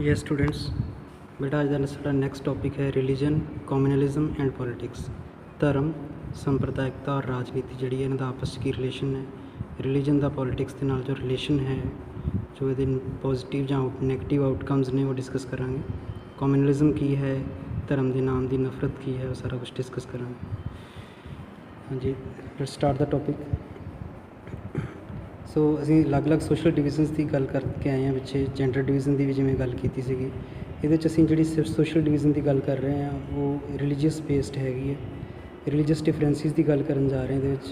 Yes students, बेटा अज का साडा नैक्सट टॉपिक है रिलीजन, कॉम्यूनलिज्म एंड पॉलिटिक्स। धर्म, संप्रदायिकता और राजनीति जिहड़ी इन्हां दा आपस की रिलेशन है। रिलीजन का पॉलिटिक्स के नाल जो रिलेशन है, जो ये पॉजिटिव या नैगेटिव आउटकम्स ने वो डिस्कस करांगे। कॉम्यूनलिज्म की है, धर्म के नाम की नफरत की है, वो सारा कुछ डिस्कस करांगे। हाँ जी, लेट्स स्टार्ट द टॉपिक। सो असीं अलग-अलग सोशल डिविजनस की गल करके आए हैं पिछे। जेंडर डिविजन की भी जिवें गल कीती सीगी। इहदे च असीं जिहड़ी सोशल डिविजन की गल कर रहे हैं वो रिलीजियस बेस्ड हैगी है। रिलीजियस डिफरेंसिस की गल करन जा रहे हैं। इहदे विच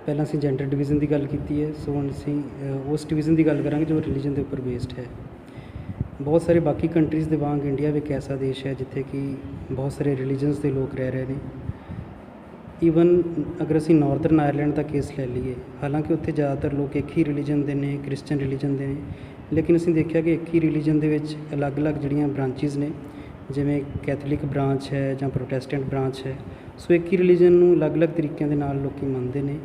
पहलां असीं जेंडर डिविजन की गल कीती है, सो हुण असीं उस डिविजन की गल करांगे जो रिलीजन के उपर बेस्ड है। बहुत सारे बाकी कंट्रीज़ के वांग इंडिया भी एक ऐसा देश है जिथे कि बहुत सारे रिलीजनस के लोग रह रहे हैं। ईवन अगर असीं नॉर्दਰਨ आयरलैंड का केस लै लीए, हालांकि उत्थे ज़्यादातर लोग एक ही रिलीजन के ने, क्रिश्चन रिलीजन के ने, लेकिन असीं देखिया कि एक ही रिलीजन के विच अलग अलग जिहड़ियां ब्रांचिज़ ने, जिवें कैथोलिक ब्रांच है जां प्रोटेस्टेंट ब्रांच है। सो एक ही रिलीजन नूं अलग अलग तरीक़िਆਂ ਦੇ ਨਾਲ लोग मनते हैं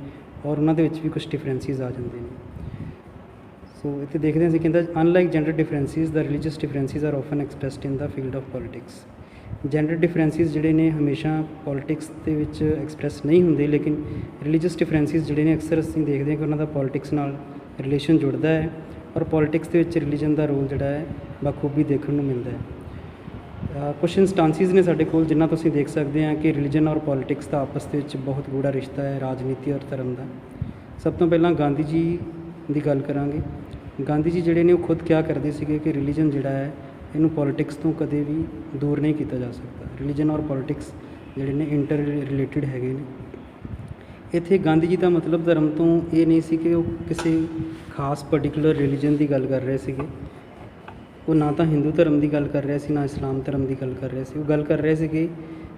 और उन्हां दे विच भी कुछ डिफरेंसिस आ जाते हैं। सो इत्थे देखते हैं, कहता unlike gender differences the religious differences are often expressed in the field of politics. Gender differences जिहड़े ने हमेशा पॉलिटिक्स दे विच एक्सप्रैस नहीं होंदे, लेकिन रिलीजियस डिफरेंसिस जिहड़े ने अक्सर असीं देखते हैं कि उन्हां दा पॉलिटिक्स नाल रिलेशन जुड़दा है और पॉलिटिक्स दे विच रिलीजन का रोल जिहड़ा है बखूबी देखने को मिलता है। कुछ इंस्टांसिस ने साडे कोल जिन्हां तो असीं देख सकते हैं कि रिलीजन और पॉलिटिक्स का आपस दे विच बहुत गूढ़ा रिश्ता है, राजनीति और धर्म का। सब तो पहलां गांधी जी की गल करांगे। गांधी जी जिहड़े ने वो खुद क्या करते सीगे कि रिलीजन जिहड़ा है इनू पॉलिटिक्स तो कदे भी दूर नहीं किया जा सकता। रिलीजन और पॉलिटिक्स जिहड़े ने इंटर रिलेटिड हैगे ने। इत्थे गांधी जी का मतलब धर्म तो ये नहीं सी कि वो किसी खास पर्टिकुलर रिलीजन की गल कर रहे सीगे। वो ना तो हिंदू धर्म की गल कर रहे सी, ना इस्लाम धर्म की गल कर रहे सी। वो गल कर रहे सी कि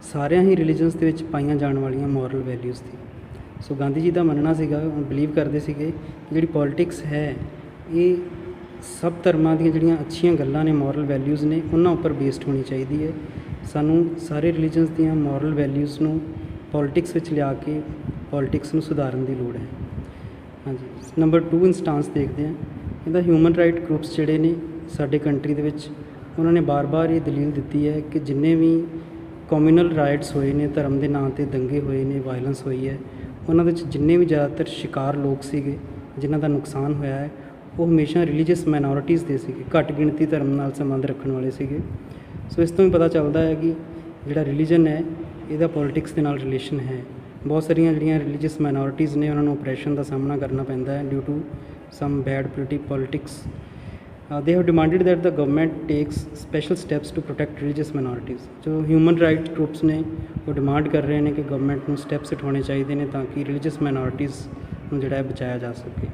सारिया ही रिलीजनस के विच पाईयां जाण वालियां मॉरल वैल्यूज़ थी। सो गांधी जी का मनना सीगा, बिलीव करते सीगे कि जिहड़ी पॉलिटिक्स है ये सब धर्मां दी जिहड़ियां अच्छियां गल्लां ने, मॉरल वैल्यूज़ ने, उन्हां उपर बेस्ड होनी चाहिए है। सानू सारे रिलीजनस दीयां मॉरल वैल्यूज़ नूं पॉलिटिक्स विच लिया के पॉलिटिक्स नूं सुधारन की लोड़ है। हाँ जी, नंबर 2 इंस्टांस देखते हैं। कहता ह्यूमन राइट ग्रुप्स जिहड़े ने साडे कंट्री दे विच उन्होंने बार बार ये दलील दी है कि जिन्ने भी कॉम्यूनल राइट्स होए ने, धर्म के नाम पर दंगे होए ने, वायलेंस हुई है, उन्होंने जिन्ने भी ज़्यादातर शिकार लोग सीगे जिन्हां दा नुकसान होया है वो हमेशा रिलीजियस माइनॉरिटीज़ दे सीगे, घट गिणती धर्म नाल संबंध रखने वाले सीगे। सो इस तो भी पता चलता है कि जिहड़ा रिलीजन है इहदा पॉलिटिक्स के नाल रिलेशन है। बहुत सारिया जिहड़ियां रिलीजियस माइनॉरिटीज़ ने उन्होंने ऑपरेशन का सामना करना पैंदा है due to some bad politics. They have demanded that the government takes special steps to protect religious minorities. जो ह्यूमन राइट ग्रुप्स ने वो डिमांड कर रहे हैं कि गवर्नमेंट को स्टैप्स उठाने चाहिए ने ताकि रिलीजियस माइनॉरिटीज़ को जिहड़ा बचाया जा सके।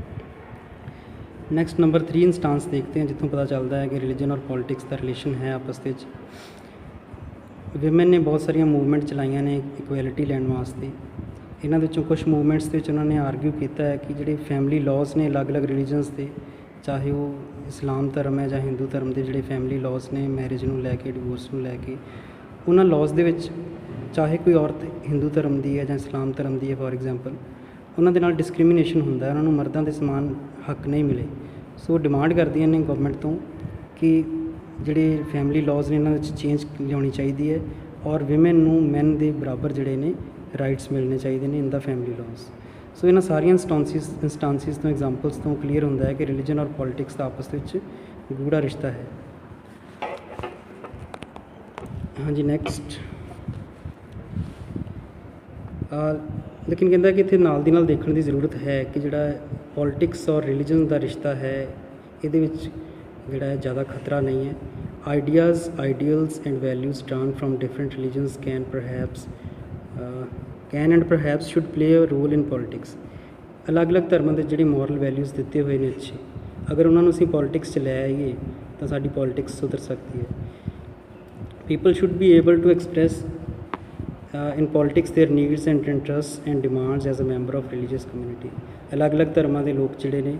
नैक्सट नंबर 3 इंस्टांस देखते हैं जितों पता चलता है कि रिलीजन और पॉलिटिक्स का रिलेशन है आपस में। विमेन ने बहुत सारिया मूवमेंट चलाइया ने इक्वैलिटी लैण वास्ते। इन्हां विचों कुछ मूवमेंट्स के उन्होंने आर्ग्यू किया है कि जिहड़े फैमिली लॉज ने अलग अलग रिलीजनस के, चाहे वो इस्लाम धर्म है या हिंदू धर्म के, जिहड़े फैमिली लॉज ने मैरिज नूं लैके, डिवोर्स नूं लैके, उन्हां लॉज दे विच चाहे कोई औरत हिंदू धर्म की है या इस्लाम धर्म की है फॉर एग्जाम्पल, उन्होंने नाल डिस्क्रिमिनेशन होंदा है, उन्होंने मर्दां दे समान हक नहीं मिले। सो डिमांड करदियां ने गवर्नमेंट तो कि जिहड़े फैमिली लॉज ने इन्हां विच चेंज लियाउणी चाहिए है और विमेन नूं मैन दे बराबर जिहड़े ने राइट्स मिलने चाहिए ने इन द फैमिली लॉज। सो इन्हां सारिया इंस्टांसिस तो एग्जाम्पल्स तो क्लीयर होंदा है कि रिलीजन और पॉलिटिक्स का आपस में गूढ़ा रिश्ता है। हाँ जी, नैक्सट लेकिन कहता कि इत्थे नाल दी नाल देखने की ज़रूरत है कि जिहड़ा पॉलिटिक्स और रिलीजन का रिश्ता है इहदे विच जिहड़ा है ज़्यादा खतरा नहीं है। Ideas, ideals and values drawn from different religions can and perhaps should play a role in politics. अलग अलग धर्मां दे जिहड़े मॉरल वैल्यूज़ दिते हुए ने अच्छे, अगर उन्होंने असीं पॉलिटिक्स च लै आईए तो साडी पॉलिटिक्स सुधर सकती है। People should be able to express in politics their needs and interest and demands as a member of religious community. अलग अलग धर्मां के लोग जिहड़े ने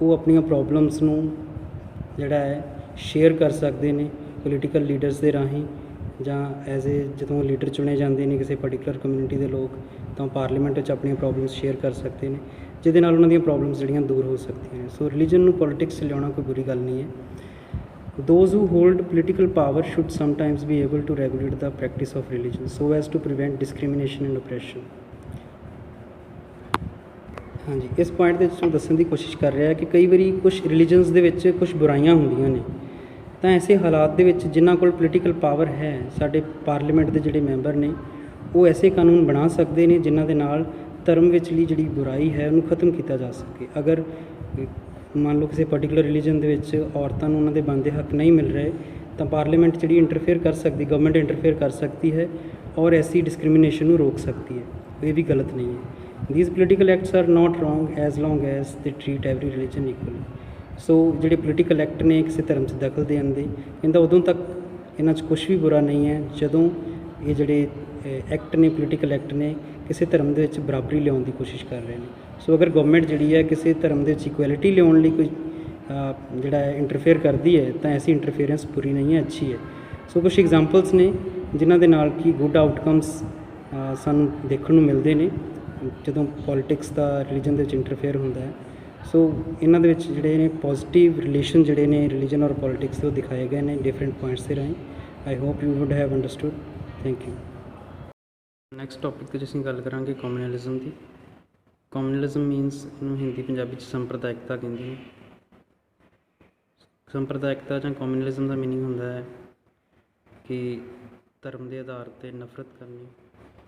वो अपनी प्रॉब्लम्स नूं जिहड़ा है शेयर कर सकते हैं पोलीटिकल लीडर्स के राही, जां एज ए जो लीडर चुने जाते हैं किसी पर्टिकुलर कम्यूनिटी के लोग तो पार्लीमेंट अपनी प्रॉब्लम्स शेयर कर सकते हैं, जिहदे नाल उन्हां दीयां प्रॉब्लम्स जिहड़ियां दूर हो सकती हैं। सो रिलीजन नूं पॉलिटिक्स लियाउणा कोई बुरी गल नहीं है। Those who hold political power should sometimes be able to regulate the practice of religion so as to prevent discrimination and oppression. ਹਾਂਜੀ, ਇਸ ਪੁਆਇੰਟ ਦੇ ਵਿੱਚ ਦੱਸਣ ਦੀ ਕੋਸ਼ਿਸ਼ ਕਰ ਰਿਹਾ ਕਿ ਕਈ ਵਾਰੀ ਕੁਛ ਰਿਲੀਜਨਸ ਦੇ ਵਿੱਚ ਕੁਛ ਬੁਰਾਈਆਂ ਹੁੰਦੀਆਂ ਨੇ, ਤਾਂ ਐਸੇ ਹਾਲਾਤ ਦੇ ਵਿੱਚ ਜਿਨ੍ਹਾਂ ਕੋਲ ਪੋਲੀਟੀਕਲ ਪਾਵਰ ਹੈ, ਸਾਡੇ ਪਾਰਲੀਮੈਂਟ ਦੇ ਜਿਹੜੇ ਮੈਂਬਰ ਨੇ, ਉਹ ਐਸੇ ਕਾਨੂੰਨ ਬਣਾ ਸਕਦੇ ਨੇ ਜਿਨ੍ਹਾਂ ਦੇ ਨਾਲ ਧਰਮ ਵਿਚਲੀ ਜਿਹੜੀ ਬੁਰਾਈ ਹੈ ਉਹਨੂੰ ਖਤਮ ਕੀਤਾ ਜਾ ਸਕੇ। ਅਗਰ ਮੰਨ ਲਓ ਕਿਸੇ ਪਰਟੀਕੂਲਰ ਰਿਲੀਜਨ ਦੇ ਵਿੱਚ ਔਰਤਾਂ ਨੂੰ ਉਹਨਾਂ ਦੇ ਬਣਦੇ ਹੱਕ ਨਹੀਂ ਮਿਲ ਰਹੇ, ਤਾਂ ਪਾਰਲੀਮੈਂਟ ਜਿਹੜੀ ਇੰਟਰਫੇਅਰ ਕਰ ਸਕਦੀ, ਗਵਰਨਮੈਂਟ ਇੰਟਰਫੇਅਰ ਕਰ ਸਕਦੀ ਹੈ ਔਰ ਐਸੀ ਡਿਸਕ੍ਰਿਮੀਨੇਸ਼ਨ ਨੂੰ ਰੋਕ ਸਕਦੀ ਹੈ। ਇਹ ਵੀ ਗਲਤ ਨਹੀਂ ਹੈ। These political acts are not wrong as long as they treat every religion equally. ਸੋ ਜਿਹੜੇ ਪੋਲੀਟੀਕਲ ਐਕਟ ਨੇ ਕਿਸੇ ਧਰਮ 'ਚ ਦਖਲ ਦੇਣ ਦੇ, ਇਹਦਾ ਉਦੋਂ ਤੱਕ ਇਹਨਾਂ 'ਚ ਕੁਛ ਵੀ ਬੁਰਾ ਨਹੀਂ ਹੈ ਜਦੋਂ ਇਹ ਜਿਹੜੇ ਐਕਟ ਨੇ, ਪੋਲੀਟੀਕਲ ਐਕਟ ਨੇ, ਕਿਸੇ ਧਰਮ ਦੇ ਵਿੱਚ ਬਰਾਬਰੀ ਲਿਆਉਣ ਦੀ ਕੋਸ਼ਿਸ਼ ਕਰ ਰਹੇ ਨੇ। ਸੋ ਅਗਰ ਗਵਰਨਮੈਂਟ ਜਿਹੜੀ ਹੈ ਕਿਸੇ ਧਰਮ ਦੇ ਵਿੱਚ ਇਕੁਐਲਿਟੀ ਲਿਆਉਣ ਲਈ ਕੋਈ ਜਿਹੜਾ ਇੰਟਰਫੇਅਰ ਕਰਦੀ ਹੈ, ਤਾਂ ਐਸੀ ਇੰਟਰਫੇਅਰੈਂਸ ਬੁਰੀ ਨਹੀਂ ਹੈ, ਅੱਛੀ ਹੈ। ਸੋ ਕੁਛ ਐਗਜ਼ਾਮਪਲਸ ਨੇ ਜਿਨ੍ਹਾਂ ਦੇ ਨਾਲ ਕਿ ਗੁੱਡ ਆਊਟਕਮਸ ਸਾਨੂੰ ਦੇਖਣ ਨੂੰ ਮਿਲਦੇ ਨੇ ਜਦੋਂ ਪੋਲੀਟਿਕਸ ਦਾ ਰਿਲੀਜਨ ਦੇ ਵਿੱਚ ਇੰਟਰਫੇਅਰ ਹੁੰਦਾ ਹੈ। ਸੋ ਇਹਨਾਂ ਦੇ ਵਿੱਚ ਜਿਹੜੇ ਨੇ ਪੋਜ਼ੀਟਿਵ ਰਿਲੇਸ਼ਨ ਜਿਹੜੇ ਨੇ ਰਿਲੀਜਨ ਔਰ ਪੋਲੀਟਿਕਸ ਦੇ, ਉਹ ਦਿਖਾਏ ਗਏ ਨੇ ਡਿਫਰੈਂਟ ਪੁਆਇੰਟਸ ਦੇ ਰਾਹੀਂ। I hope you wood have understood. Thank you. Next topic 'ਤੇ ਅਸੀਂ ਗੱਲ ਕਰਾਂਗੇ ਕਮਿਊਨਲਿਜ਼ਮ ਦੀ। ਕਮਿਊਨਲਿਜ਼ਮ ਮੀਨਸ, ਇਹਨੂੰ ਹਿੰਦੀ ਪੰਜਾਬੀ 'ਚ ਸੰਪਰਦਾਇਕਤਾ ਕਹਿੰਦੇ ਨੇ। ਸੰਪਰਦਾਇਕਤਾ ਜਾਂ ਕਮਿਊਨਲਿਜ਼ਮ ਦਾ ਮੀਨਿੰਗ ਹੁੰਦਾ ਹੈ ਕਿ ਧਰਮ ਦੇ ਆਧਾਰ 'ਤੇ ਨਫ਼ਰਤ ਕਰਨੀ।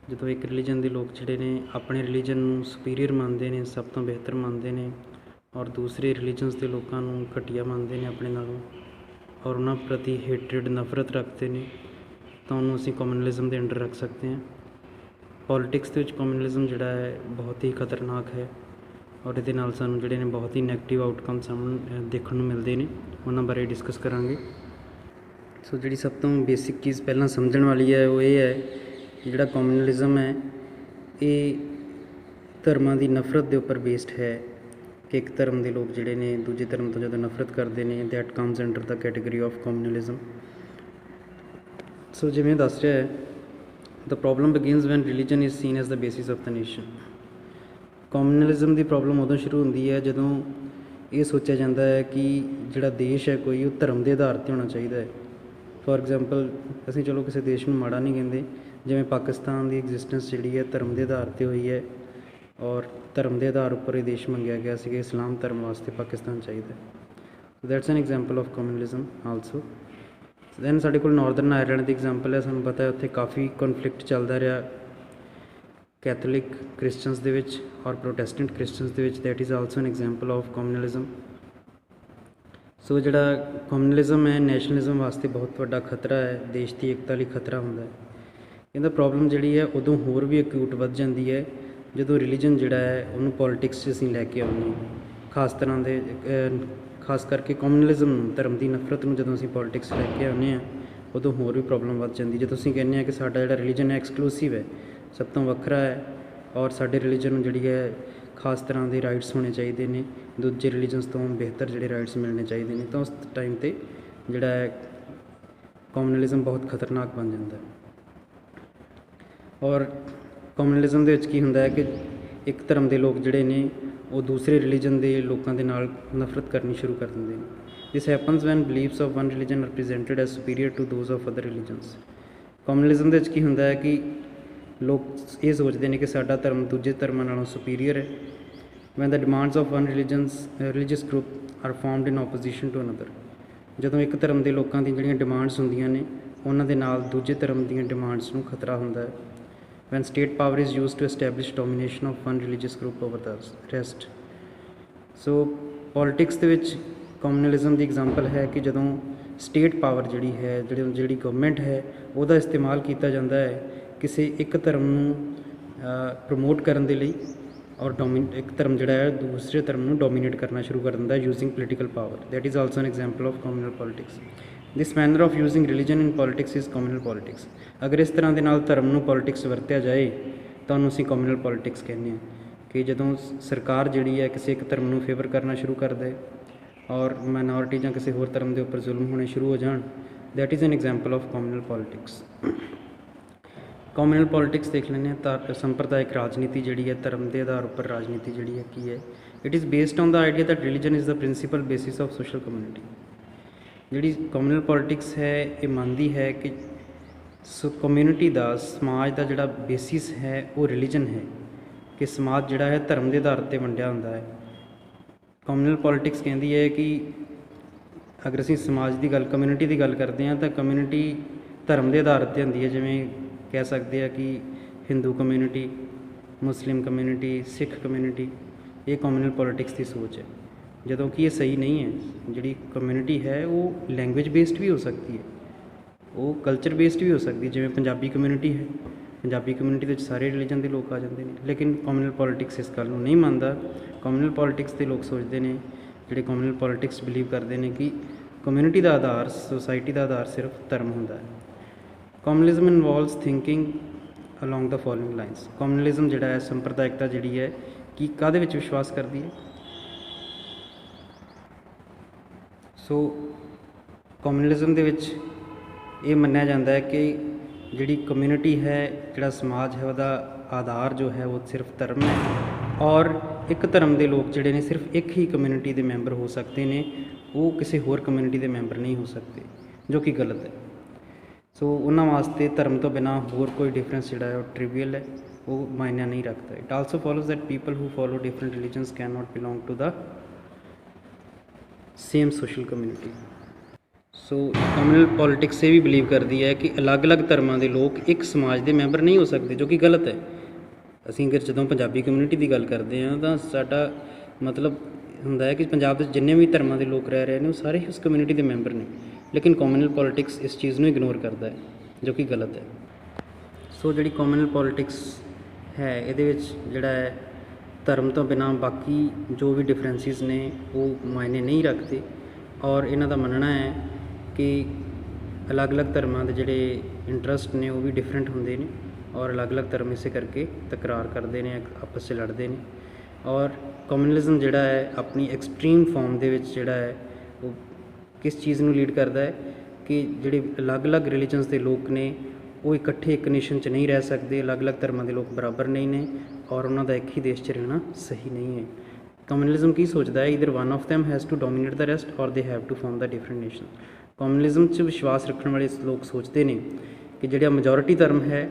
ਜਦੋਂ ਇੱਕ ਰਿਲੀਜਨ ਦੇ ਲੋਕ ਜਿਹੜੇ ਨੇ ਆਪਣੇ ਰਿਲੀਜਨ ਨੂੰ ਸੁਪੀਰੀਅਰ ਮੰਨਦੇ ਨੇ, ਸਭ ਤੋਂ ਬਿਹਤਰ ਮੰਨਦੇ ਨੇ, ਔਰ ਦੂਸਰੇ ਰਿਲੀਜਨਸ ਦੇ ਲੋਕਾਂ ਨੂੰ ਘਟੀਆ ਮੰਨਦੇ ਨੇ ਆਪਣੇ ਨਾਲੋਂ, ਔਰ ਉਹਨਾਂ ਪ੍ਰਤੀ ਹੇਟਰਡ, ਨਫ਼ਰਤ ਰੱਖਦੇ ਨੇ, ਤਾਂ ਉਹਨੂੰ ਅਸੀਂ ਕਮਿਊਨਲਿਜ਼ਮ ਦੇ ਅੰਡਰ ਰੱਖ ਸਕਦੇ ਹਾਂ। ਪੋਲੀਟਿਕਸ ਦੇ ਵਿੱਚ ਕਮਿਊਨਲਿਜ਼ਮ ਜਿਹੜਾ ਹੈ ਬਹੁਤ ਹੀ ਖਤਰਨਾਕ ਹੈ, ਔਰ ਇਹਦੇ ਨਾਲ ਸਾਨੂੰ ਜਿਹੜੇ ਨੇ ਬਹੁਤ ਹੀ ਨੈਗੇਟਿਵ ਆਊਟਕਮ ਸਾਹਮਣੇ ਦੇਖਣ ਨੂੰ ਮਿਲਦੇ ਨੇ। ਉਹਨਾਂ ਬਾਰੇ ਡਿਸਕਸ ਕਰਾਂਗੇ। ਸੋ ਜਿਹੜੀ ਸਭ ਤੋਂ ਬੇਸਿਕ ਚੀਜ਼ ਪਹਿਲਾਂ ਸਮਝਣ ਵਾਲੀ ਹੈ ਉਹ ਇਹ ਹੈ ਕਿ ਜਿਹੜਾ ਕਮਿਊਨਲਿਜ਼ਮ ਹੈ ਇਹ ਧਰਮਾਂ ਦੀ ਨਫ਼ਰਤ ਦੇ ਉੱਪਰ ਬੇਸਡ ਹੈ ਕਿ ਇੱਕ ਧਰਮ ਦੇ ਲੋਕ ਜਿਹੜੇ ਨੇ ਦੂਜੇ ਧਰਮ ਤੋਂ ਜਦੋਂ ਨਫ਼ਰਤ ਕਰਦੇ ਨੇ, that comes under the category of communalism. So ਜਿਵੇਂ ਦੱਸ ਰਿਹਾ ਹੈ, the problem begins when religion is seen as the basis of the nation. Communalism ਦੀ ਪ੍ਰੋਬਲਮ ਉਦੋਂ ਸ਼ੁਰੂ ਹੁੰਦੀ ਹੈ ਜਦੋਂ ਇਹ ਸੋਚਿਆ ਜਾਂਦਾ ਹੈ ਕਿ ਜਿਹੜਾ ਦੇਸ਼ ਹੈ ਕੋਈ, ਉਹ ਧਰਮ ਦੇ ਆਧਾਰ 'ਤੇ ਹੋਣਾ ਚਾਹੀਦਾ ਹੈ। ਫੋਰ ਐਗਜ਼ਾਮਪਲ, ਅਸੀਂ ਚਲੋ ਕਿਸੇ ਦੇਸ਼ ਨੂੰ ਮਾੜਾ ਨਹੀਂ ਕਹਿੰਦੇ, ਜਿਵੇਂ ਪਾਕਿਸਤਾਨ ਦੀ ਐਗਜ਼ਿਸਟੈਂਸ ਜਿਹੜੀ ਹੈ ਧਰਮ ਦੇ ਆਧਾਰ 'ਤੇ ਹੋਈ ਹੈ, ਔਰ ਧਰਮ ਦੇ ਆਧਾਰ ਉੱਪਰ ਇਹ ਦੇਸ਼ ਮੰਗਿਆ ਗਿਆ ਸੀ ਕਿ ਇਸਲਾਮ ਧਰਮ ਵਾਸਤੇ ਪਾਕਿਸਤਾਨ ਚਾਹੀਦਾ। That's an example of communalism also. Then ਸਾਡੇ ਕੋਲ ਨਾਰਦਰਨ ਆਇਰਲੈਂਡ ਦੀ ਐਗਜ਼ਾਮਪਲ ਹੈ। ਸਾਨੂੰ ਪਤਾ ਹੈ ਉੱਥੇ ਕਾਫੀ ਕਨਫਲਿਕਟ ਚੱਲਦਾ ਰਿਹਾ ਕੈਥੋਲਿਕ ਕ੍ਰਿਸਚਨਸ ਦੇ ਵਿੱਚ ਔਰ ਪ੍ਰੋਟੈਸਟੈਂਟ ਕ੍ਰਿਸਚਨਸ ਦੇ ਵਿੱਚ। That is also an example of communalism. So ਜਿਹੜਾ ਕਮਿਊਨਲਿਜ਼ਮ ਹੈ ਨੈਸ਼ਨਲਿਜ਼ਮ ਵਾਸਤੇ ਬਹੁਤ ਵੱਡਾ ਖਤਰਾ ਹੈ, ਦੇਸ਼ ਦੀ ਏਕਤਾ ਲਈ ਖਤਰਾ ਹੁੰਦਾ ਹੈ। ਇਹਦਾ ਪ੍ਰੋਬਲਮ ਜਿਹੜੀ ਹੈ ਉਦੋਂ ਹੋਰ ਵੀ ਅਕਿਊਟ ਵੱਧ ਜਾਂਦੀ ਹੈ ਜਦੋਂ ਰਿਲੀਜਨ ਜਿਹੜਾ ਹੈ ਉਹਨੂੰ ਪੋਲੀਟਿਕਸ 'ਚ ਅਸੀਂ ਲੈ ਕੇ ਆਉਂਦੇ ਹਾਂ। ਖਾਸ ਕਰਕੇ ਕਮਿਊਨਲਿਜ਼ਮ ਨੂੰ, ਧਰਮ ਦੀ ਨਫ਼ਰਤ ਨੂੰ ਜਦੋਂ ਅਸੀਂ ਪੋਲੀਟਿਕਸ ਲੈ ਕੇ ਆਉਂਦੇ ਹਾਂ, ਉਦੋਂ ਹੋਰ ਵੀ ਪ੍ਰੋਬਲਮ ਵੱਧ ਜਾਂਦੀ। ਜਦੋਂ ਅਸੀਂ ਕਹਿੰਦੇ ਹਾਂ ਕਿ ਸਾਡਾ ਜਿਹੜਾ ਰਿਲੀਜਨ ਹੈ ਐਕਸਕਲੂਸਿਵ ਹੈ, ਸਭ ਤੋਂ ਵੱਖਰਾ ਹੈ, ਔਰ ਸਾਡੇ ਰਿਲੀਜਨ ਨੂੰ ਜਿਹੜੀ ਹੈ ਖਾਸ ਤਰ੍ਹਾਂ ਦੇ ਰਾਈਟਸ ਹੋਣੇ ਚਾਹੀਦੇ ਨੇ, ਦੂਜੇ ਰਿਲੀਜਨਸ ਤੋਂ ਬਿਹਤਰ ਜਿਹੜੇ ਰਾਈਟਸ ਮਿਲਣੇ ਚਾਹੀਦੇ ਨੇ, ਤਾਂ ਉਸ ਟਾਈਮ 'ਤੇ ਜਿਹੜਾ ਹੈ ਕਮਿਊਨਲਿਜ਼ਮ ਬਹੁਤ ਖਤਰਨਾਕ ਬਣ ਜਾਂਦਾ ਹੈ। ਔਰ ਕਮਿਊਨਲਿਜ਼ਮ ਦੇ ਵਿੱਚ ਕੀ ਹੁੰਦਾ ਹੈ ਕਿ ਇੱਕ ਧਰਮ ਦੇ ਲੋਕ ਜਿਹੜੇ ਨੇ ਉਹ ਦੂਸਰੇ ਰਿਲੀਜਨ ਦੇ ਲੋਕਾਂ ਦੇ ਨਾਲ ਨਫ਼ਰਤ ਕਰਨੀ ਸ਼ੁਰੂ ਕਰ ਦਿੰਦੇ ਨੇ। This happens when believers of one religion are presented as superior to those of other religions. Communalism ਦੇ ਵਿੱਚ ਕੀ ਹੁੰਦਾ ਹੈ ਕਿ ਲੋਕ ਇਹ ਸੋਚਦੇ ਨੇ ਕਿ ਸਾਡਾ ਧਰਮ ਦੂਜੇ ਧਰਮਾਂ ਨਾਲੋਂ ਸੁਪੀਰੀਅਰ ਹੈ। When the demands of one religious group are formed in opposition to another. ਜਦੋਂ ਇੱਕ ਧਰਮ ਦੇ ਲੋਕਾਂ ਦੀਆਂ ਜਿਹੜੀਆਂ ਡਿਮਾਂਡਸ ਹੁੰਦੀਆਂ ਨੇ, ਉਹਨਾਂ ਦੇ ਨਾਲ ਦੂਜੇ ਧਰਮ ਦੀਆਂ ਡਿਮਾਂਡਸ ਨੂੰ ਖਤਰਾ ਹੁੰਦਾ ਹੈ। When state power is used to establish domination of one religious group over the rest. So politics ਦੇ ਵਿੱਚ ਕਮਿਊਨਲਿਜ਼ਮ ਦੀ ਐਗਜ਼ਾਮਪਲ ਹੈ ਕਿ ਜਦੋਂ ਸਟੇਟ ਪਾਵਰ ਜਿਹੜੀ ਹੈ, ਜਿਹੜੀ ਗਵਰਨਮੈਂਟ ਹੈ, ਉਹਦਾ ਇਸਤੇਮਾਲ ਕੀਤਾ ਜਾਂਦਾ ਹੈ ਕਿਸੇ ਇੱਕ ਧਰਮ ਨੂੰ ਪ੍ਰਮੋਟ ਕਰਨ ਦੇ ਲਈ, ਔਰ ਇੱਕ ਧਰਮ ਜਿਹੜਾ ਹੈ ਦੂਸਰੇ ਧਰਮ ਨੂੰ ਡੋਮੀਨੇਟ ਕਰਨਾ ਸ਼ੁਰੂ ਕਰ ਦਿੰਦਾ ਹੈ using political power. That is also an example of communal politics. This manner of using religion in politics is communal politics. ਅਗਰ ਇਸ ਤਰ੍ਹਾਂ ਦੇ ਨਾਲ ਧਰਮ ਨੂੰ ਪੋਲੀਟਿਕਸ ਵਰਤਿਆ ਜਾਏ ਤਾਂ ਉਹਨੂੰ ਅਸੀਂ ਕਮਿਊਨਲ ਪੋਲੀਟਿਕਸ ਕਹਿੰਦੇ ਹਾਂ। ਕਿ ਜਦੋਂ ਸਰਕਾਰ ਜਿਹੜੀ ਹੈ ਕਿਸੇ ਇੱਕ ਧਰਮ ਨੂੰ ਫੇਵਰ ਕਰਨਾ ਸ਼ੁਰੂ ਕਰ ਦੇ ਔਰ ਮਾਈਨੋਰਿਟੀ ਜਾਂ ਕਿਸੇ ਹੋਰ ਧਰਮ ਦੇ ਉੱਪਰ ਜ਼ੁਲਮ ਹੋਣੇ ਸ਼ੁਰੂ ਹੋ ਜਾਣ, that is an example of communal politics. Communal politics ਦੇਖ ਲੈਂਦੇ ਹਾਂ ਤਾਂ ਸੰਪਰਦਾਇਕ ਰਾਜਨੀਤੀ ਜਿਹੜੀ ਹੈ, ਧਰਮ ਦੇ ਆਧਾਰ ਉੱਪਰ ਰਾਜਨੀਤੀ ਜਿਹੜੀ ਹੈ ਕੀ ਹੈ। It is based on the idea that religion is the principal basis of social community. ਜਿਹੜੀ ਕਮਿਊਨਲ ਪੋਲੀਟਿਕਸ ਹੈ ਇਹ ਮੰਨਦੀ ਹੈ ਕਿ ਕਮਿਊਨਿਟੀ ਦਾ, ਸਮਾਜ ਦਾ ਜਿਹੜਾ ਬੇਸਿਸ ਹੈ ਉਹ ਰਿਲੀਜਨ ਹੈ, ਕਿ ਸਮਾਜ ਜਿਹੜਾ ਹੈ ਧਰਮ ਦੇ ਆਧਾਰ 'ਤੇ ਵੰਡਿਆ ਹੁੰਦਾ ਹੈ। ਕਮਿਊਨਲ ਪੋਲੀਟਿਕਸ ਕਹਿੰਦੀ ਹੈ ਕਿ ਅਗਰ ਅਸੀਂ ਸਮਾਜ ਦੀ ਗੱਲ, ਕਮਿਊਨਿਟੀ ਦੀ ਗੱਲ ਕਰਦੇ ਹਾਂ ਤਾਂ ਕਮਿਊਨਿਟੀ ਧਰਮ ਦੇ ਆਧਾਰ 'ਤੇ ਹੁੰਦੀ ਹੈ। ਜਿਵੇਂ ਕਹਿ ਸਕਦੇ ਆ ਕਿ ਹਿੰਦੂ ਕਮਿਊਨਿਟੀ, ਮੁਸਲਿਮ ਕਮਿਊਨਿਟੀ, ਸਿੱਖ ਕਮਿਊਨਿਟੀ, ਇਹ ਕਮਿਊਨਲ ਪੋਲੀਟਿਕਸ ਦੀ ਸੋਚ ਹੈ, ਜਦੋਂ ਕਿ ਇਹ ਸਹੀ ਨਹੀਂ ਹੈ। ਜਿਹੜੀ ਕਮਿਊਨਿਟੀ ਹੈ ਉਹ ਲੈਂਗੁਏਜ ਬੇਸਡ ਵੀ ਹੋ ਸਕਦੀ ਹੈ, ਉਹ ਕਲਚਰ ਬੇਸਡ ਵੀ ਹੋ ਸਕਦੀ ਹੈ। ਜਿਵੇਂ ਪੰਜਾਬੀ ਕਮਿਊਨਿਟੀ ਹੈ, ਪੰਜਾਬੀ ਕਮਿਊਨਿਟੀ ਦੇ ਵਿੱਚ ਸਾਰੇ ਰਿਲੀਜਨ ਦੇ ਲੋਕ ਆ ਜਾਂਦੇ ਨੇ, ਲੇਕਿਨ ਕਮਿਊਨਲ ਪੋਲੀਟਿਕਸ ਇਸ ਗੱਲ ਨੂੰ ਨਹੀਂ ਮੰਨਦਾ। ਕਮਿਊਨਲ ਪੋਲੀਟਿਕਸ ਦੇ ਲੋਕ ਸੋਚਦੇ ਨੇ, ਜਿਹੜੇ ਕਮਿਊਨਲ ਪੋਲੀਟਿਕਸ ਬਿਲੀਵ ਕਰਦੇ ਨੇ ਕਿ ਕਮਿਊਨਿਟੀ ਦਾ ਆਧਾਰ, ਸੋਸਾਇਟੀ ਦਾ ਆਧਾਰ ਸਿਰਫ ਧਰਮ ਹੁੰਦਾ ਹੈ। Communalism involves thinking along the following lines. Communalism ਜਿਹੜਾ ਹੈ, ਸੰਪਰਦਾਇਕਤਾ ਜਿਹੜੀ ਹੈ, ਕਿ ਕਾਹਦੇ ਵਿੱਚ ਵਿਸ਼ਵਾਸ ਕਰਦੀ ਹੈ? ਸੋ ਕਮਿਊਨਲਿਜ਼ਮ ਦੇ ਵਿੱਚ ਇਹ ਮੰਨਿਆ ਜਾਂਦਾ ਹੈ ਕਿ ਜਿਹੜੀ ਕਮਿਊਨਿਟੀ ਹੈ, ਜਿਹੜਾ ਸਮਾਜ ਹੈ, ਉਹਦਾ ਆਧਾਰ ਜੋ ਹੈ ਉਹ ਸਿਰਫ ਧਰਮ ਹੈ, ਔਰ ਇੱਕ ਧਰਮ ਦੇ ਲੋਕ ਜਿਹੜੇ ਨੇ ਸਿਰਫ ਇੱਕ ਹੀ ਕਮਿਊਨਿਟੀ ਦੇ ਮੈਂਬਰ ਹੋ ਸਕਦੇ ਨੇ, ਉਹ ਕਿਸੇ ਹੋਰ ਕਮਿਊਨਿਟੀ ਦੇ ਮੈਂਬਰ ਨਹੀਂ ਹੋ ਸਕਦੇ, ਜੋ ਕਿ ਗਲਤ ਹੈ। ਸੋ ਉਹਨਾਂ ਵਾਸਤੇ ਧਰਮ ਤੋਂ ਬਿਨਾਂ ਹੋਰ ਕੋਈ ਡਿਫਰੈਂਸ ਜਿਹੜਾ ਹੈ ਉਹ ਟ੍ਰਿਵੀਅਲ ਹੈ, ਉਹ ਮਾਇਨਾ ਨਹੀਂ ਰੱਖਦਾ। It also follows that people who follow different religions can not belong to the same social community. So communal politics ਇਹ ਵੀ ਬਿਲੀਵ ਕਰਦੀ ਹੈ ਕਿ ਅਲੱਗ-ਅਲੱਗ ਧਰਮਾਂ ਦੇ ਲੋਕ ਇੱਕ ਸਮਾਜ ਦੇ ਮੈਂਬਰ ਨਹੀਂ ਹੋ ਸਕਦੇ, ਜੋ ਕਿ ਗਲਤ ਹੈ। ਅਸੀਂ ਅਗਰ ਜਦੋਂ ਪੰਜਾਬੀ ਕਮਿਊਨਿਟੀ ਦੀ ਗੱਲ ਕਰਦੇ ਹਾਂ ਤਾਂ ਸਾਡਾ ਮਤਲਬ ਹੁੰਦਾ ਹੈ ਕਿ ਪੰਜਾਬ ਦੇ ਜਿੰਨੇ ਵੀ ਧਰਮਾਂ ਦੇ ਲੋਕ ਰਹਿ ਰਹੇ ਨੇ ਉਹ ਸਾਰੇ ਉਸ ਕਮਿਊਨਿਟੀ ਦੇ ਮੈਂਬਰ ਨੇ, ਲੇਕਿਨ ਕਮਿਊਨਲ ਪੋਲੀਟਿਕਸ ਇਸ ਚੀਜ਼ ਨੂੰ ਇਗਨੋਰ ਕਰਦਾ ਹੈ, ਜੋ ਕਿ ਗਲਤ ਹੈ। ਸੋ ਜਿਹੜੀ ਕਮਿਊਨਲ ਪੋਲੀਟਿਕਸ ਹੈ, ਇਹਦੇ ਵਿੱਚ ਜਿਹੜਾ ਹੈ ਧਰਮ ਤੋਂ ਬਿਨਾਂ ਬਾਕੀ ਜੋ ਵੀ ਡਿਫਰੈਂਸਿਸ ਨੇ ਉਹ ਮਾਇਨੇ ਨਹੀਂ ਰੱਖਦੇ, ਔਰ ਇਹਨਾਂ ਦਾ ਮੰਨਣਾ ਹੈ ਕਿ ਅਲੱਗ-ਅਲੱਗ ਧਰਮਾਂ ਦੇ ਜਿਹੜੇ ਇੰਟਰਸਟ ਨੇ ਉਹ ਵੀ ਡਿਫਰੈਂਟ ਹੁੰਦੇ ਨੇ, ਔਰ ਅਲੱਗ-ਅਲੱਗ ਧਰਮ ਇਸੇ ਕਰਕੇ ਤਕਰਾਰ ਕਰਦੇ ਨੇ, ਆਪਸ 'ਚ ਲੜਦੇ ਨੇ। ਔਰ ਕਮਿਊਨਲਿਜ਼ਮ ਜਿਹੜਾ ਹੈ ਆਪਣੀ ਐਕਸਟ੍ਰੀਮ ਫਾਰਮ ਦੇ ਵਿੱਚ ਜਿਹੜਾ ਹੈ ਉਹ ਕਿਸ ਚੀਜ਼ ਨੂੰ ਲੀਡ ਕਰਦਾ ਹੈ ਕਿ ਜਿਹੜੇ ਅਲੱਗ-ਅਲੱਗ ਰਿਲੀਜਨਸ ਦੇ ਲੋਕ ਨੇ ਉਹ ਇਕੱਠੇ ਇੱਕ ਨੇਸ਼ਨ 'ਚ ਨਹੀਂ ਰਹਿ ਸਕਦੇ, ਅਲੱਗ-ਅਲੱਗ ਧਰਮਾਂ ਦੇ ਲੋਕ ਬਰਾਬਰ ਨਹੀਂ ਨੇ, ਔਰ ਉਹਨਾਂ ਦਾ ਇੱਕ ਹੀ ਦੇਸ਼ 'ਚ ਰਹਿਣਾ ਸਹੀ ਨਹੀਂ ਹੈ। ਕਮਿਊਨਲਿਜ਼ਮ ਕੀ ਸੋਚਦਾ ਹੈ? Either one of them has to dominate the rest or they have to form the different nation. Communalism 'ਚ ਵਿਸ਼ਵਾਸ ਰੱਖਣ ਵਾਲੇ ਲੋਕ ਸੋਚਦੇ ਨੇ ਕਿ ਜਿਹੜਾ ਮੈਜੋਰਿਟੀ ਧਰਮ ਹੈ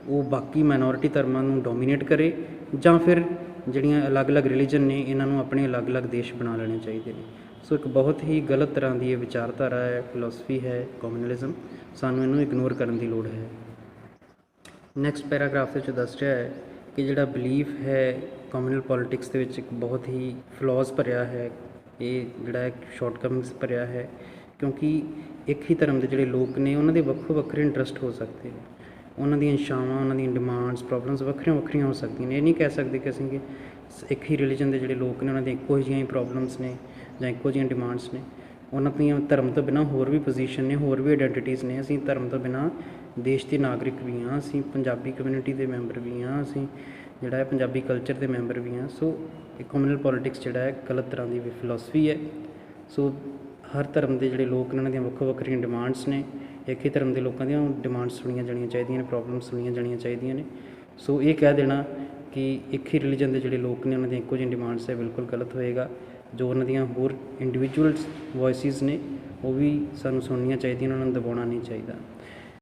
ਉਹ ਬਾਕੀ ਮਾਈਨੋਰਿਟੀ ਧਰਮਾਂ ਨੂੰ ਡੋਮੀਨੇਟ ਕਰੇ, ਜਾਂ ਫਿਰ ਜਿਹੜੀਆਂ ਅਲੱਗ-ਅਲੱਗ ਰਿਲੀਜਨ ਨੇ ਇਹਨਾਂ ਨੂੰ ਆਪਣੇ ਅਲੱਗ-ਅਲੱਗ ਦੇਸ਼ ਬਣਾ ਲੈਣੇ ਚਾਹੀਦੇ ਨੇ। ਸੋ ਇੱਕ ਬਹੁਤ ਹੀ ਗਲਤ ਤਰ੍ਹਾਂ ਦੀ ਇਹ ਵਿਚਾਰਧਾਰਾ ਹੈ, ਫਿਲੋਸਫੀ ਹੈ ਕਮਿਊਨਲਿਜ਼ਮ। ਸਾਨੂੰ ਇਹਨੂੰ ਇਗਨੋਰ ਕਰਨ ਦੀ ਲੋੜ ਹੈ। ਨੈਕਸਟ ਪੈਰਾਗ੍ਰਾਫ ਵਿੱਚ ਦੱਸ ਰਿਹਾ ਹੈ ਕਿ ਜਿਹੜਾ ਬਿਲੀਫ ਹੈ ਕਮਿਊਨਲ ਪੋਲੀਟਿਕਸ ਦੇ ਵਿੱਚ ਇੱਕ ਬਹੁਤ ਹੀ ਫਲॉज ਭਰਿਆ ਹੈ, ਇਹ ਜਿਹੜਾ ਹੈ ਸ਼ਾਰਟਕਮਿੰਗਸ ਭਰਿਆ ਹੈ, ਕਿਉਂਕਿ ਇੱਕ ਹੀ ਧਰਮ ਦੇ ਜਿਹੜੇ ਲੋਕ ਨੇ ਉਹਨਾਂ ਦੇ ਵੱਖੋ ਵੱਖਰੇ ਇੰਟਰਸਟ ਹੋ ਸਕਦੇ ਨੇ, ਉਹਨਾਂ ਦੀਆਂ ਇੱਛਾਵਾਂ, ਉਹਨਾਂ ਦੀਆਂ ਡਿਮਾਂਡਸ, ਪ੍ਰੋਬਲਮਸ ਵੱਖਰੀਆਂ ਵੱਖਰੀਆਂ ਹੋ ਸਕਦੀਆਂ ਨੇ। ਇਹ ਨਹੀਂ ਕਹਿ ਸਕਦੇ ਕਿ ਅਸੀਂ ਕਿ ਇੱਕ ਹੀ ਰਿਲੀਜਨ ਦੇ ਜਿਹੜੇ ਲੋਕ ਨੇ ਉਹਨਾਂ ਦੀਆਂ ਇੱਕੋ ਜਿਹੀਆਂ ਹੀ ਪ੍ਰੋਬਲਮਸ ਨੇ ਜਾਂ ਇੱਕੋ ਜਿਹੀਆਂ ਡਿਮਾਂਡਸ ਨੇ। ਉਹਨਾਂ ਦੀਆਂ ਧਰਮ ਤੋਂ ਬਿਨਾਂ ਹੋਰ ਵੀ ਪੋਜੀਸ਼ਨ ਨੇ, ਹੋਰ ਵੀ ਆਈਡੈਂਟੀਟੀਜ਼ ਨੇ। ਅਸੀਂ ਧਰਮ ਤੋਂ ਬਿਨਾਂ ਦੇਸ਼ ਦੇ ਨਾਗਰਿਕ ਵੀ ਹਾਂ, ਅਸੀਂ ਪੰਜਾਬੀ ਕਮਿਊਨਿਟੀ ਦੇ ਮੈਂਬਰ ਵੀ ਹਾਂ, ਅਸੀਂ ਜਿਹੜਾ ਹੈ ਪੰਜਾਬੀ ਕਲਚਰ ਦੇ ਮੈਂਬਰ ਵੀ ਹਾਂ। ਸੋ ਇਹ ਕਮਿਊਨਲ ਪੋਲੀਟਿਕਸ ਜਿਹੜਾ ਹੈ ਗਲਤ ਤਰ੍ਹਾਂ ਦੀ ਫਿਲੋਸਫੀ ਹੈ। ਸੋ ਹਰ ਧਰਮ ਦੇ ਜਿਹੜੇ ਲੋਕ ਨੇ ਉਹਨਾਂ ਦੀਆਂ ਵੱਖੋ ਵੱਖਰੀਆਂ ਡਿਮਾਂਡਸ ਨੇ, ਇੱਕ ਹੀ ਧਰਮ ਦੇ ਲੋਕਾਂ ਦੀਆਂ ਡਿਮਾਂਡਸ ਸੁਣੀਆਂ ਜਾਣੀਆਂ ਚਾਹੀਦੀਆਂ ਨੇ, ਪ੍ਰੋਬਲਮਸ ਸੁਣੀਆਂ ਜਾਣੀਆਂ ਚਾਹੀਦੀਆਂ ਨੇ। ਸੋ ਇਹ ਕਹਿ ਦੇਣਾ ਕਿ ਇੱਕ ਹੀ ਰਿਲੀਜਨ ਦੇ ਜਿਹੜੇ ਲੋਕ ਨੇ ਉਹਨਾਂ ਦੀਆਂ ਇੱਕੋ ਜਿਹੀਆਂ ਡਿਮਾਂਡਸ ਹੈ, ਬਿਲਕੁਲ ਗਲਤ ਹੋਏਗਾ। ਜੋ ਉਹਨਾਂ ਦੀਆਂ ਹੋਰ ਇੰਡੀਵਿਜੂਅਲਸ ਵੋਇਸਿਸ ਨੇ ਉਹ ਵੀ ਸਾਨੂੰ ਸੁਣਨੀਆਂ ਚਾਹੀਦੀਆਂ, ਉਹਨਾਂ ਨੂੰ ਦਬਾਉਣਾ ਨਹੀਂ ਚਾਹੀਦਾ।